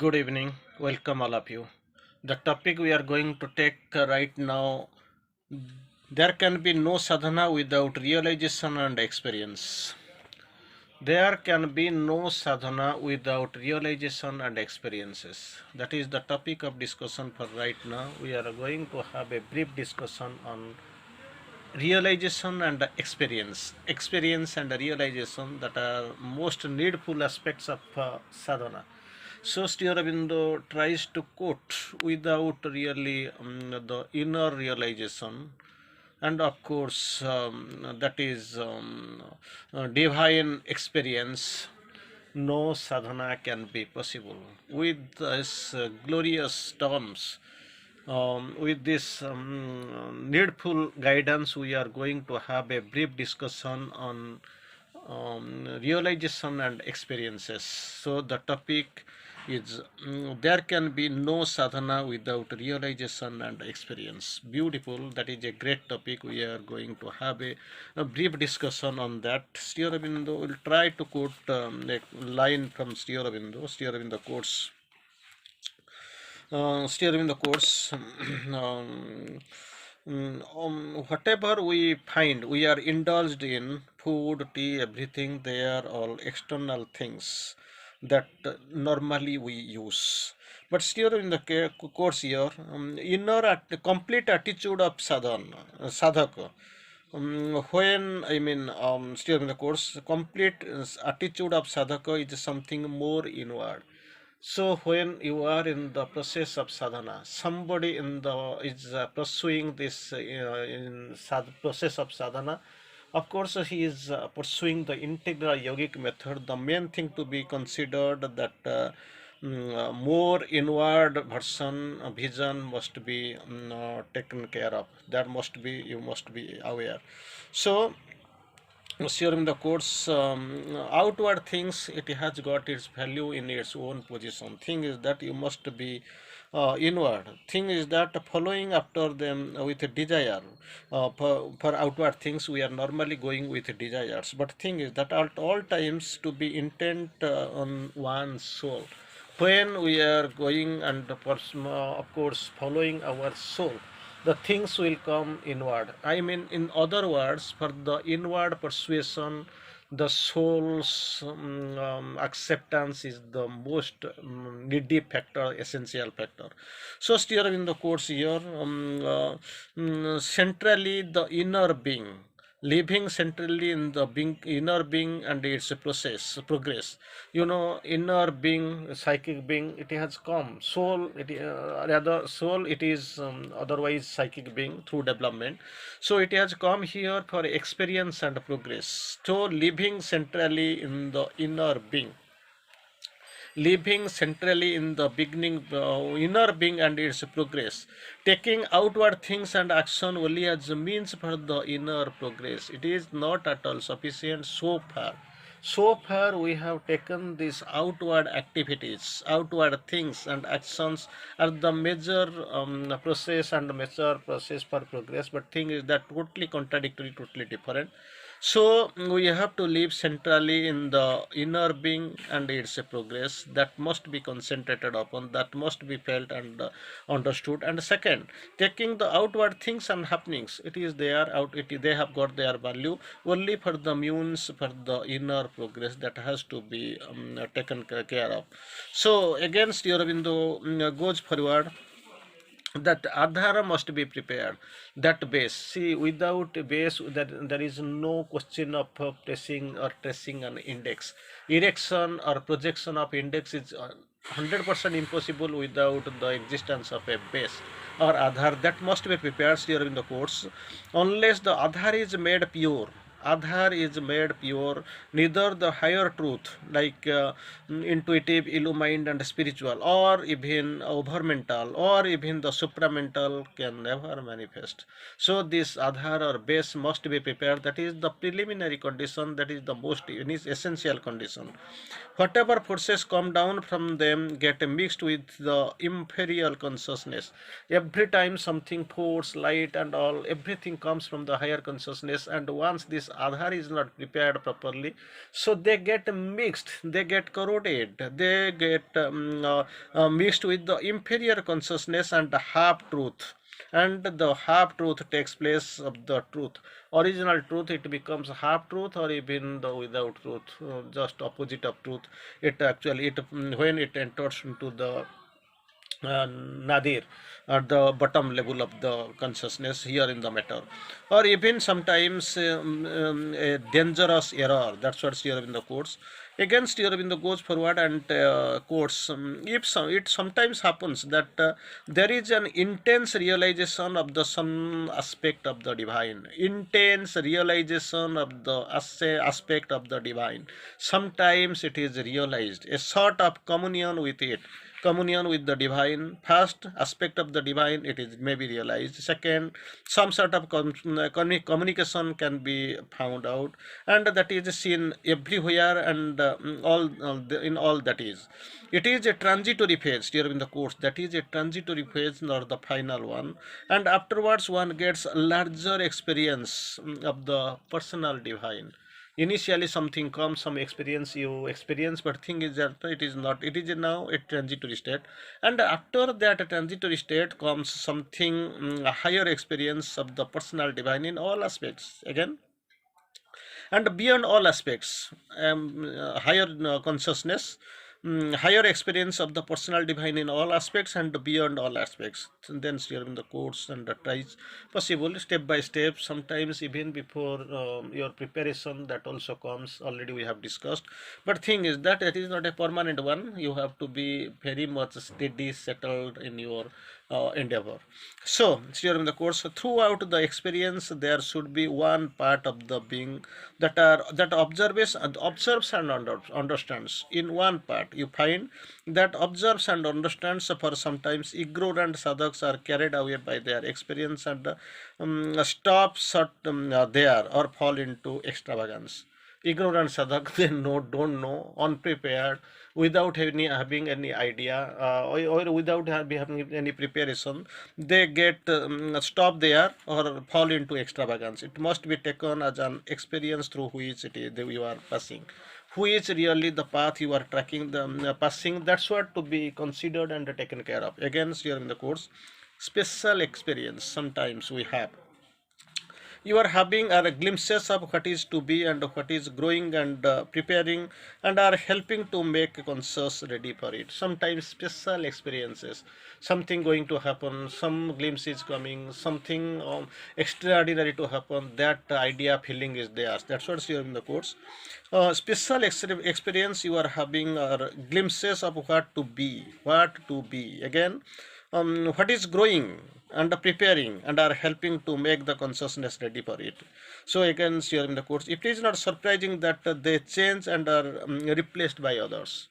Good evening, welcome all of you. The topic we are going to take right now, there can be no sadhana without realization and experience. There can be no sadhana without realization and experiences. That is the topic of discussion for right now. We are going to have a brief discussion on realization and experience. Experience and realization that are most needful aspects of sadhana. So Sri Aurobindo tries to quote without really the inner realization, and of course that is divine experience. No sadhana can be possible. With this glorious terms, with this needful guidance, we are going to have a brief discussion on realization and experiences. So the topic is there can be no sadhana without realization and experience. Beautiful. That is a great topic. We are going to have a brief discussion on that. Sri Aurobindo will try to quote a line from Sri Aurobindo. Sri Aurobindo quotes. Steering the course. Whatever we find, we are indulged in food, tea, everything. They are all external things that normally we use. But still in the course here, complete attitude of sadhaka. When I mean, still in the course, complete attitude of sadhaka is something more inward. So when you are in the process of sadhana, somebody in the is pursuing this process of sadhana. Of course, he is pursuing the integral yogic method. The main thing to be considered that more inward version vision must be taken care of. That must be you must be aware. So during the course outward things, it has got its value in its own position. Thing is that you must be inward. Thing is that following after them with a desire. For outward things we are normally going with desires, but thing is that at all times to be intent on one's soul. When we are going and of course following our soul, the things will come inward. I mean, in other words, for the inward persuasion, the soul's acceptance is the most needy factor, essential factor. So, still in the course here, centrally the inner being, living centrally in the inner being and its progress. Inner being, psychic being, it has come. Soul, rather soul, it is otherwise psychic being through development. So it has come here for experience and progress. So living centrally in the inner being, living centrally in the beginning, inner being and its progress, taking outward things and action only as a means for the inner progress. It is not at all sufficient so far. So far, we have taken these outward activities, outward things and actions as the major process and major process for progress. But thing is that totally contradictory, totally different. So we have to live centrally in the inner being and its progress that must be concentrated upon, that must be felt and understood. And second, taking the outward things and happenings, it is there out. They have got their value only for the means for the inner progress that has to be taken care of. So again, Sri Aurobindo goes forward that adhara must be prepared, that base. See, without base that there is no question of pressing or tracing an index. Erection or projection of index is 100% impossible without the existence of a base or adhar that must be prepared during the course. Unless the adhar is made pure, adhar is made pure, neither the higher truth like intuitive, illumined and spiritual, or even overmental, or even the supramental can never manifest. So this adhar or base must be prepared. That is the preliminary condition, that is the most essential condition. Whatever forces come down from them get mixed with the inferior consciousness. Every time something force, light and all, everything comes from the higher consciousness, and once this means Aadhaar is not prepared properly, so they get mixed, they get corroded, they get mixed with the inferior consciousness and the half truth, and the half truth takes place of the truth. Original truth, it becomes half truth, or even the without truth, just opposite of truth. It actually, when it enters into the nadir, at the bottom level of the consciousness here in the matter, or even sometimes a dangerous error. That's what Sri Aurobindo quotes. Against Sri Aurobindo goes forward and quotes, if some, it sometimes happens that there is an intense realization of the some aspect of the divine, intense realization of the aspect of the divine. Sometimes it is realized, a sort of communion with it, communion with the divine. First aspect of the divine, it is maybe realized. Second, some sort of communication can be found out, and that is seen everywhere, and in all that is. It is a transitory phase here in the course. That is a transitory phase, not the final one. And afterwards, one gets a larger experience of the personal divine. Initially something comes, some experience you experience, but thing is that it is not, it is now a transitory state, and after that transitory state comes something, a higher experience of the personal divine in all aspects again, and beyond all aspects, higher consciousness, higher experience of the personal divine in all aspects and beyond all aspects. And then here in the course and the tries possible step by step, sometimes even before your preparation, that also comes, already we have discussed. But thing is that it is not a permanent one. You have to be very much steady, settled in your endeavor. So, here in the course, throughout the experience, there should be one part of the being that observes and understands. In one part, you find that observes and understands. For sometimes ignorant sadhaks are carried away by their experience and stop short there, or fall into extravagance. Ignorant sadhak, they don't know, unprepared, without having any idea, or without having any preparation, they get stop there or fall into extravagance. It must be taken as an experience through which it is that you are passing, who is really the path you are tracking, the passing. That's what to be considered and taken care of. Again, here in the course, special experience sometimes we have, you are having are glimpses of what is to be and what is growing and preparing, and are helping to make conscious ready for it. Sometimes special experiences, something going to happen, some glimpse is coming, something extraordinary to happen, that idea feeling is there. That's what's here in the course. Special experience you are having are glimpses of what to be, again, what is growing and preparing, and are helping to make the consciousness ready for it. So again, here in the course, it is not surprising that they change and are replaced by others.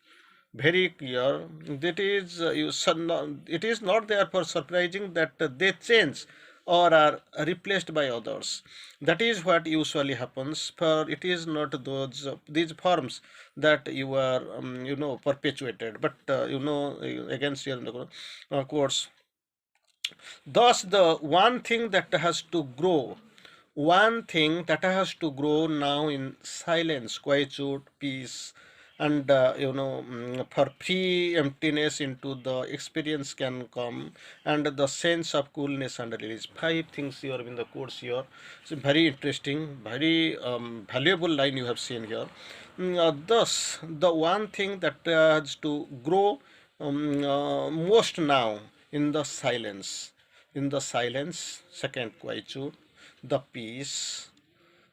Very clear. That is, it is not therefore surprising that they change or are replaced by others. That is what usually happens, for it is not these forms that you are perpetuated, but against here in the course. Thus, the one thing that has to grow, one thing that has to grow now in silence, quietude, peace, and for free emptiness into the experience can come, and the sense of coolness and release. Five things here in the course here. It's very interesting, very valuable line you have seen here. Thus, the one thing that has to grow most now in the silence, second quietude, the peace,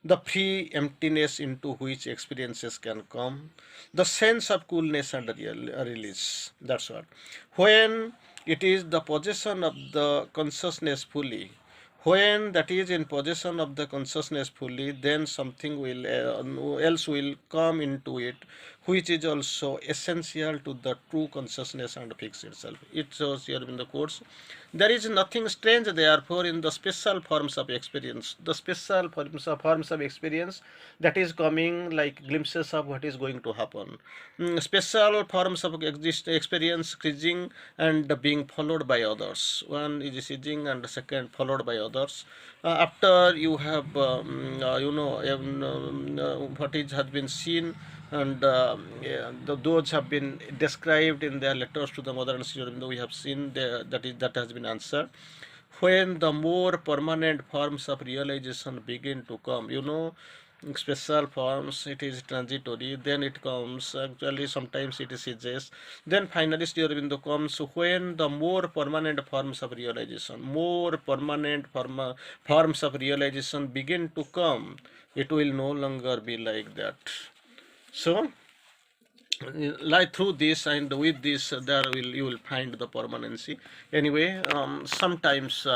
the free emptiness into which experiences can come, the sense of coolness and release. That's what. When it is the possession of the consciousness fully, when that is in possession of the consciousness fully, then something will else will come into it, which is also essential to the true consciousness and fix itself. It shows here in the course. There is nothing strange, therefore, in the special forms of experience. The special forms of experience that is coming like glimpses of what is going to happen. Special forms of experience, ceasing and being followed by others. One is ceasing and second followed by others. After you have, what is has been seen, and yeah, those have been described in their letters to the mother and sister. We have seen that has been answered. When the more permanent forms of realization begin to come, special forms, it is transitory, then it comes, actually sometimes it is, then finally Sri Aurobindo comes when the more permanent forms of realization, forms of realization begin to come, it will no longer be like that. So, like through this and with this, you will find the permanency. Anyway, sometimes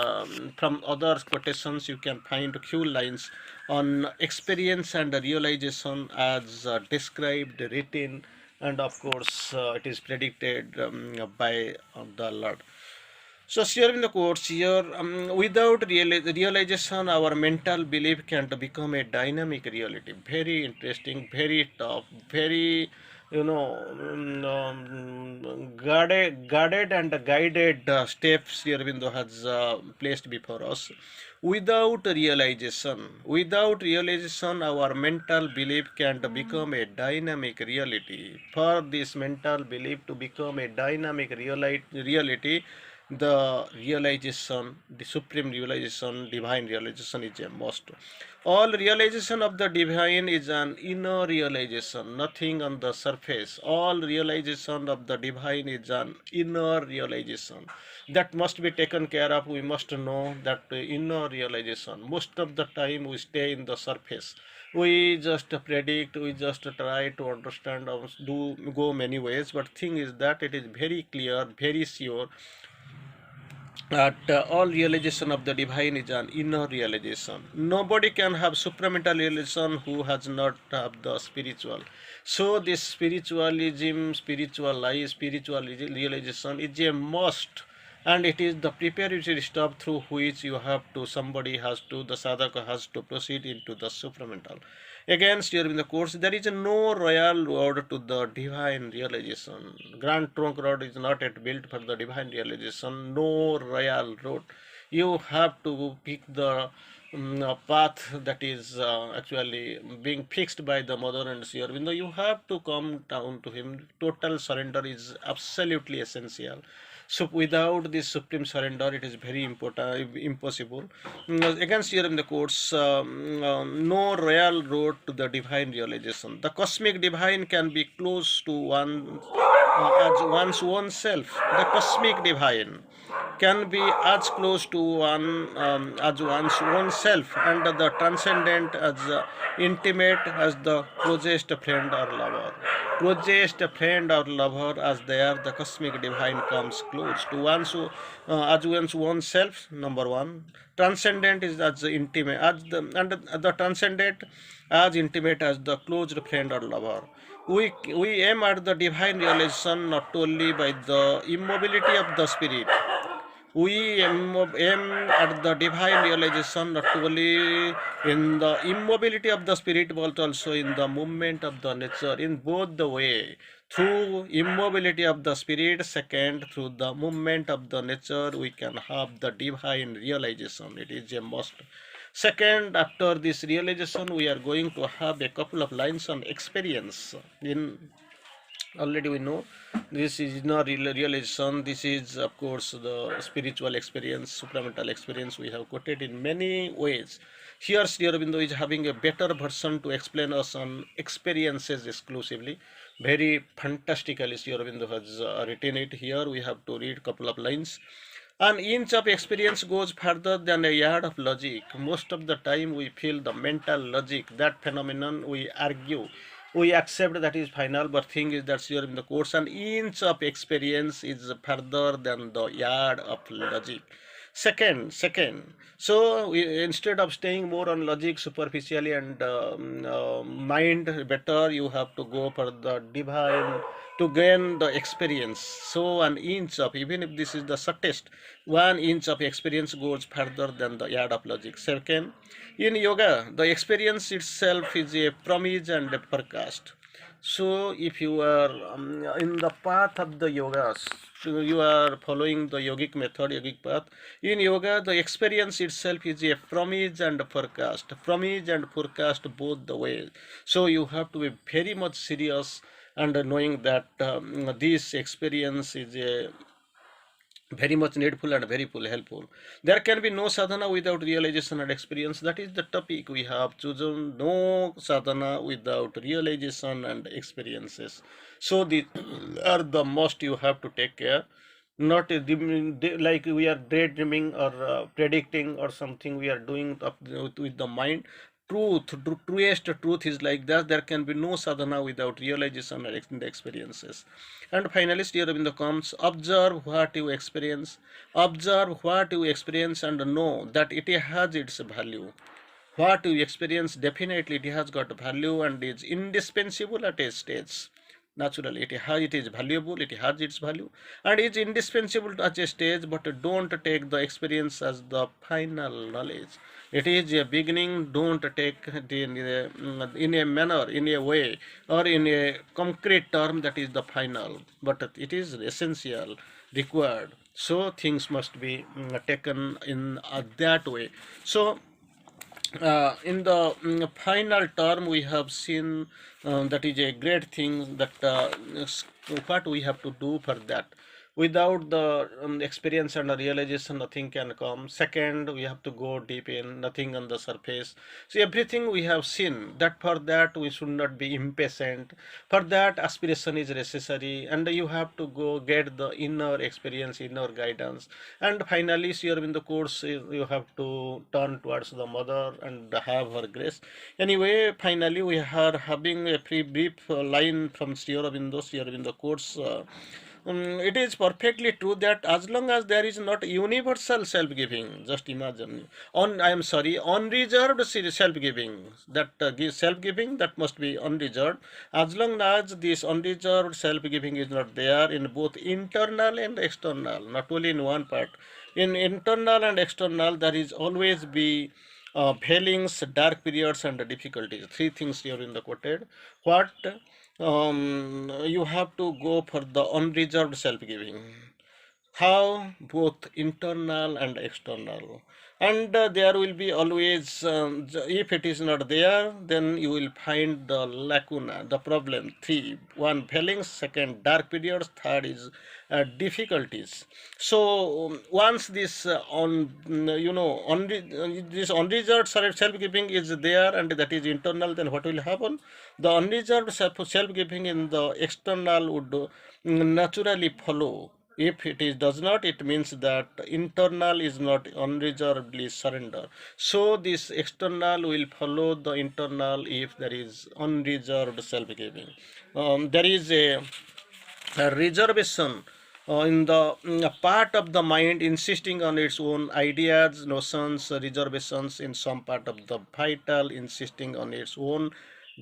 from other quotations you can find few lines on experience and realization as described, written, and of course it is predicted by the Lord. So here in the quotes here, without realization, our mental belief can't become a dynamic reality. Very interesting, very tough, very, guarded and guided steps Sri Aurobindo has placed before us. Without realization, our mental belief can't become a dynamic reality. For this mental belief to become a dynamic reality, the supreme realization, divine realization is a must. All realization of the divine is an inner realization, nothing on the surface. All realization of the divine is an inner realization. That must be taken care of. We must know that inner realization. Most of the time we stay in the surface. We just predict, we just try to understand, or do go many ways, but thing is that it is very clear, very sure that all realization of the divine is an inner realization. Nobody can have supramental realization who has not have the spiritual. So this spiritualism, spiritual life, spiritual realization is a must, and it is the preparatory step through which the sadhaka has to proceed into the supramental. Again, during the course, there is no royal road to the divine realization. Grand trunk road is not yet built for the divine realization. No royal road. You have to pick the path that is actually being fixed by the mother and Sri Aurobindo. You have to come down to him. Total surrender is absolutely essential. So without this supreme surrender, it is very important, impossible. Against here in the courts, no royal road to the divine realization. The cosmic divine can be close to one as one's own self. The cosmic divine can be as close to one as one's own self, and the transcendent as intimate as the closest friend or lover. Closest friend or lover, as there the cosmic divine comes close to as one's own self. Number one, transcendent is as intimate as the transcendent as intimate as the closed friend or lover. We aim at the divine realization not only by the immobility of the spirit. We aim at the divine realization not only in the immobility of the spirit but also in the movement of the nature, in both the way. Through immobility of the spirit, second, through the movement of the nature, we can have the divine realization. It is a must. Second, after this realization, we are going to have a couple of lines on experience. Already we know this is not realization. This is of course the spiritual experience, supramental experience. We have quoted in many ways. Here Sri Aurobindo is having a better version to explain us on experiences exclusively. Very fantastically Sri Aurobindo has written it. Here we have to read couple of lines. An inch of experience goes further than a yard of logic. Most of the time we feel the mental logic, that phenomenon we argue. We accept that is final, but thing is that here in the course, an inch of experience is further than the yard of logic. Second. So instead of staying more on logic superficially and mind better, you have to go for the divine to gain the experience. So an inch of, even if this is the subtest, 1 inch of experience goes further than the yard of logic. Second, in yoga, the experience itself is a promise and a forecast. So, if you are in the path of the yogas, so you are following the yogic method, yogic path. In yoga, the experience itself is a promise and a forecast. Promise and forecast both the ways. So, you have to be very much serious and knowing that this experience is a very much needful and very full helpful. There can be no sadhana without realization and experience. That is the topic we have chosen. No sadhana without realization and experiences. So these are the most you have to take care. Not like we are daydreaming or predicting or something we are doing with the mind. Truest truth is like that. There can be no sadhana without realization and experiences. And finally, Sri Aurobindo comes, observe what you experience and know that it has its value. What you experience, definitely it has got value and is indispensable at a stage. Naturally, it is valuable, it has its value, and is indispensable at a stage, but don't take the experience as the final knowledge. It is a beginning, don't take it in a manner, in a way, or in a concrete term that is the final, but it is essential, required. So things must be taken in that way. So in the final term we have seen that is a great thing that what we have to do for that. Without the experience and the realization, nothing can come. Second, we have to go deep in, nothing on the surface. So everything we have seen, that for that we should not be impatient. For that aspiration is necessary, and you have to go get the inner experience, inner guidance. And finally, here in the course, you have to turn towards the mother and have her grace. Anyway, finally, we are having a brief line from Sri Aurobindo course. It is perfectly true that as long as there is not universal self-giving, just imagine, I am sorry, unreserved self-giving, that self-giving that must be unreserved. As long as this unreserved self-giving is not there in both internal and external, not only in one part, in internal and external, there is always be failings, dark periods, and difficulties. Three things here in the quoted. What you have to go for the unreserved self-giving. How? Both internal and external. And there will be always, if it is not there, then you will find the lacuna, the problem. Three: one, failings; second, dark periods; third is difficulties. So once this this unreserved self-giving is there and that is internal, then what will happen? The unreserved self-giving in the external would naturally follow. If it is does not, it means that internal is not unreservedly surrender. So this external will follow the internal if there is unreserved self-giving. There is a reservation in the part of the mind insisting on its own ideas, notions, reservations in some part of the vital insisting on its own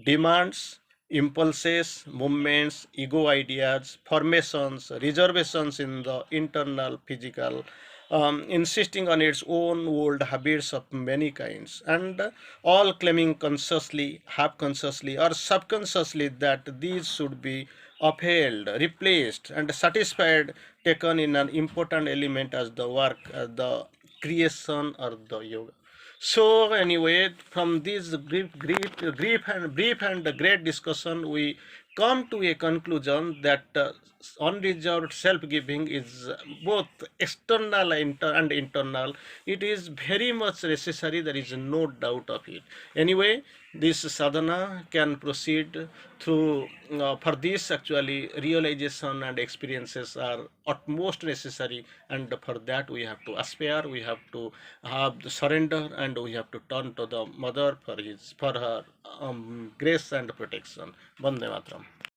demands, impulses, movements, ego ideas, formations, reservations in the internal physical, insisting on its own old habits of many kinds, and all claiming consciously, half consciously, or subconsciously that these should be upheld, replaced, and satisfied, taken in an important element as the work, as the creation or the yoga. So anyway, from this brief and great discussion, we come to a conclusion that unreserved self-giving is both external and internal. It is very much necessary. There is no doubt of it. Anyway, this sadhana can proceed through. For this, actually, realization and experiences are utmost necessary, and for that we have to aspire. We have to have the surrender, and we have to turn to the mother for her grace and protection. Bande Matram.